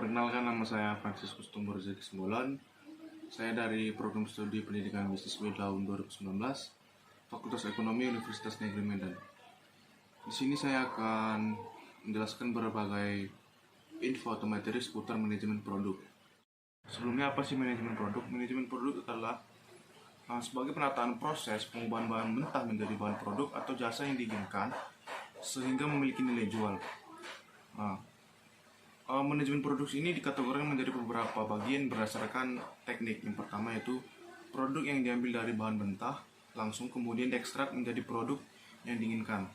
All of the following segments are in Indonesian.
Perkenalkan, nama saya Franciscus Tumbur Zeki Simbolon. Saya dari program studi pendidikan bisnis B tahun 2019, Fakultas Ekonomi Universitas Negeri Medan. Di sini saya akan menjelaskan berbagai info atau materi seputar manajemen produk. Sebelumnya, apa sih manajemen produk? Manajemen produk adalah sebagai penataan proses pengubahan bahan mentah menjadi bahan produk atau jasa yang diinginkan sehingga memiliki nilai jual. Manajemen produksi ini dikategorikan menjadi beberapa bagian berdasarkan teknik. Yang pertama yaitu produk yang diambil dari bahan mentah langsung kemudian diekstrak menjadi produk yang diinginkan.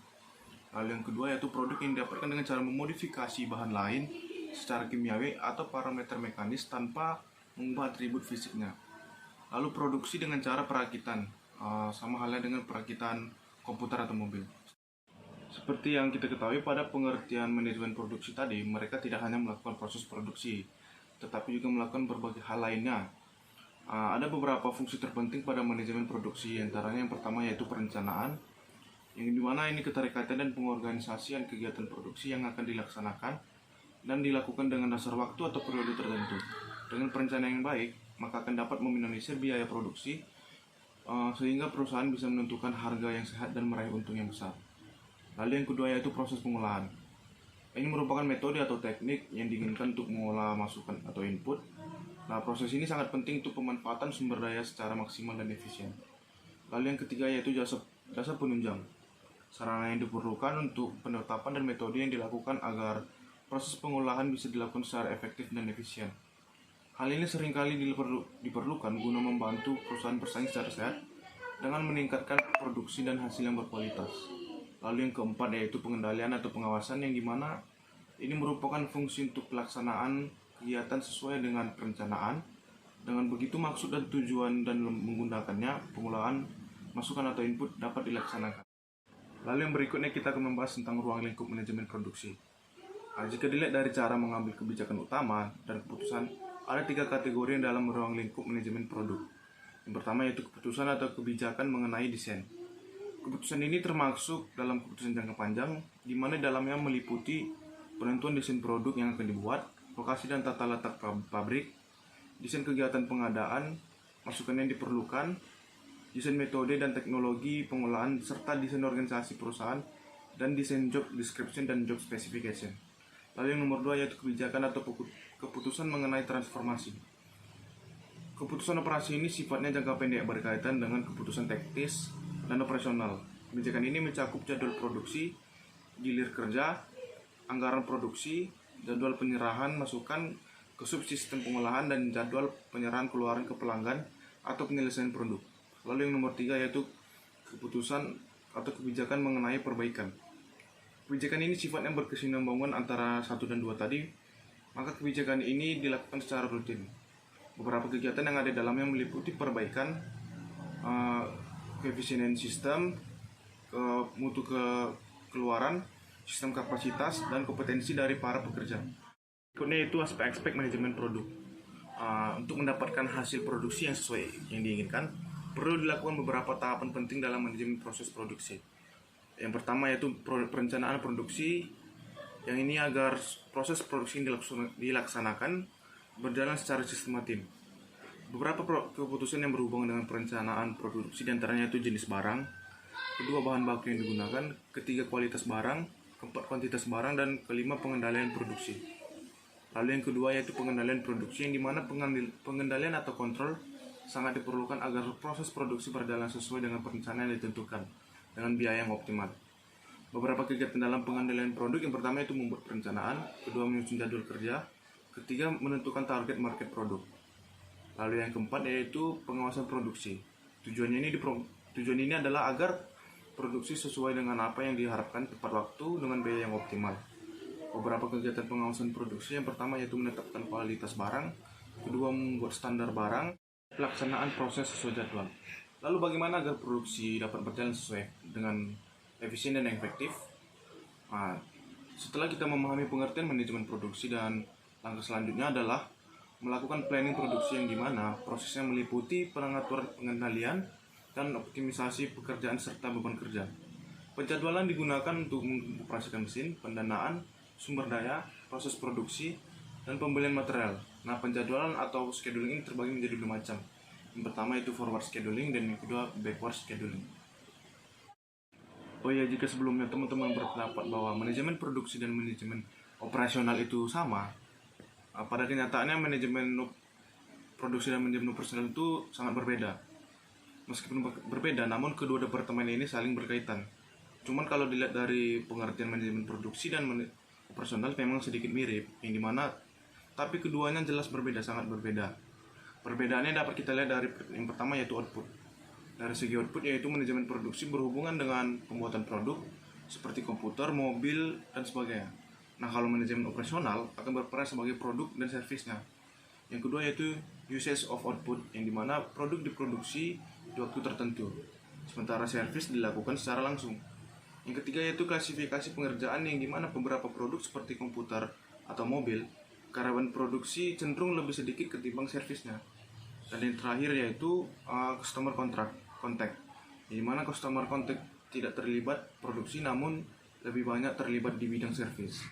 Lalu yang kedua yaitu produk yang didapatkan dengan cara memodifikasi bahan lain secara kimiawi atau parameter mekanis tanpa mengubah atribut fisiknya. Lalu produksi dengan cara perakitan, sama halnya dengan perakitan komputer atau mobil. Seperti yang kita ketahui, pada pengertian manajemen produksi tadi, mereka tidak hanya melakukan proses produksi, tetapi juga melakukan berbagai hal lainnya. Ada beberapa fungsi terpenting pada manajemen produksi, antaranya yang pertama yaitu perencanaan, yang dimana ini keterikatan dan pengorganisasian kegiatan produksi yang akan dilaksanakan dan dilakukan dengan dasar waktu atau periode tertentu. Dengan perencanaan yang baik, maka akan dapat meminimalisir biaya produksi, sehingga perusahaan bisa menentukan harga yang sehat dan meraih untung yang besar. Lalu yang kedua yaitu proses pengolahan. Ini merupakan metode atau teknik yang diinginkan untuk mengolah masukan atau input. Nah, proses ini sangat penting untuk pemanfaatan sumber daya secara maksimal dan efisien. Lalu yang ketiga yaitu jasa penunjang. Sarana yang diperlukan untuk penetapan dan metode yang dilakukan agar proses pengolahan bisa dilakukan secara efektif dan efisien. Hal ini seringkali diperlukan guna membantu perusahaan bersaing secara sehat dengan meningkatkan produksi dan hasil yang berkualitas. Lalu yang keempat yaitu pengendalian atau pengawasan, yang dimana ini merupakan fungsi untuk pelaksanaan kegiatan sesuai dengan perencanaan. Dengan begitu maksud dan tujuan dan menggunakannya pengolahan masukan atau input dapat dilaksanakan. Lalu yang berikutnya kita akan membahas tentang ruang lingkup manajemen produksi. Jika dilihat dari cara mengambil kebijakan utama dan keputusan, ada 3 kategori yang dalam ruang lingkup manajemen produk. Yang pertama yaitu keputusan atau kebijakan mengenai desain. Keputusan ini termasuk dalam keputusan jangka panjang, di mana dalamnya meliputi penentuan desain produk yang akan dibuat, lokasi dan tata letak pabrik, desain kegiatan pengadaan, masukan yang diperlukan, desain metode dan teknologi pengolahan, serta desain organisasi perusahaan, dan desain job description dan job specification. Lalu yang nomor 2 yaitu kebijakan atau keputusan mengenai transformasi. Keputusan operasi ini sifatnya jangka pendek, berkaitan dengan keputusan teknis dan operasional. Kebijakan ini mencakup jadwal produksi, gilir kerja, anggaran produksi, jadwal penyerahan masukan ke subsistem pengolahan, dan jadwal penyerahan keluaran ke pelanggan atau penyelesaian produk. Lalu yang nomor 3 yaitu keputusan atau kebijakan mengenai perbaikan. Kebijakan ini sifatnya berkesinambungan antara 1 dan 2 tadi, maka kebijakan ini dilakukan secara rutin. Beberapa kegiatan yang ada dalamnya meliputi perbaikan keefisienan sistem, mutu keluaran, sistem kapasitas, dan kompetensi dari para pekerja. Berikutnya itu aspek-aspek manajemen produk. Untuk mendapatkan hasil produksi yang sesuai yang diinginkan, perlu dilakukan beberapa tahapan penting dalam manajemen proses produksi. Yang pertama yaitu perencanaan produksi, yang ini agar proses produksi dilaksanakan berjalan secara sistematis. Beberapa keputusan yang berhubungan dengan perencanaan produksi diantaranya itu jenis barang, kedua bahan baku yang digunakan, ketiga kualitas barang, keempat kuantitas barang, dan kelima pengendalian produksi. Lalu yang kedua yaitu pengendalian produksi, yang dimana pengendalian atau kontrol sangat diperlukan agar proses produksi berjalan sesuai dengan perencanaan yang ditentukan dengan biaya yang optimal. Beberapa kegiatan dalam pengendalian produk, yang pertama itu membuat perencanaan, kedua menyusun jadwal kerja, ketiga menentukan target market produk. Lalu yang keempat yaitu pengawasan produksi. Tujuan ini adalah agar produksi sesuai dengan apa yang diharapkan tepat waktu dengan biaya yang optimal. Beberapa kegiatan pengawasan produksi, yang pertama yaitu menetapkan kualitas barang, kedua membuat standar barang, pelaksanaan proses sesuai jadwal. Lalu bagaimana agar produksi dapat berjalan sesuai dengan efisien dan efektif? Setelah kita memahami pengertian manajemen produksi, dan langkah selanjutnya adalah melakukan planning produksi, yang dimana prosesnya meliputi pengaturan pengendalian dan optimisasi pekerjaan serta beban kerja. Penjadwalan digunakan untuk mengoperasikan mesin, pendanaan, sumber daya, proses produksi, dan pembelian material. Nah, penjadwalan atau scheduling ini terbagi menjadi dua macam. Yang pertama itu forward scheduling dan yang kedua backward scheduling. Oh ya, jika sebelumnya teman-teman berpendapat bahwa manajemen produksi dan manajemen operasional itu sama, pada kenyataannya manajemen produksi dan manajemen operasional itu sangat berbeda. Meskipun berbeda, namun kedua departemen ini saling berkaitan. Cuman kalau dilihat dari pengertian manajemen produksi dan operasional memang sedikit mirip, yang dimana tapi keduanya jelas berbeda, sangat berbeda. Perbedaannya dapat kita lihat dari yang pertama yaitu output. Dari segi output yaitu manajemen produksi berhubungan dengan pembuatan produk seperti komputer, mobil, dan sebagainya. Nah, kalau manajemen operasional akan berperan sebagai produk dan servisnya. Yang kedua yaitu usage of output, yang dimana produk diproduksi di waktu tertentu, sementara servis dilakukan secara langsung. Yang ketiga yaitu klasifikasi pengerjaan, yang dimana beberapa produk seperti komputer atau mobil, karyawan produksi cenderung lebih sedikit ketimbang servisnya. Dan yang terakhir yaitu customer contact, di mana customer contact tidak terlibat produksi namun lebih banyak terlibat di bidang servis.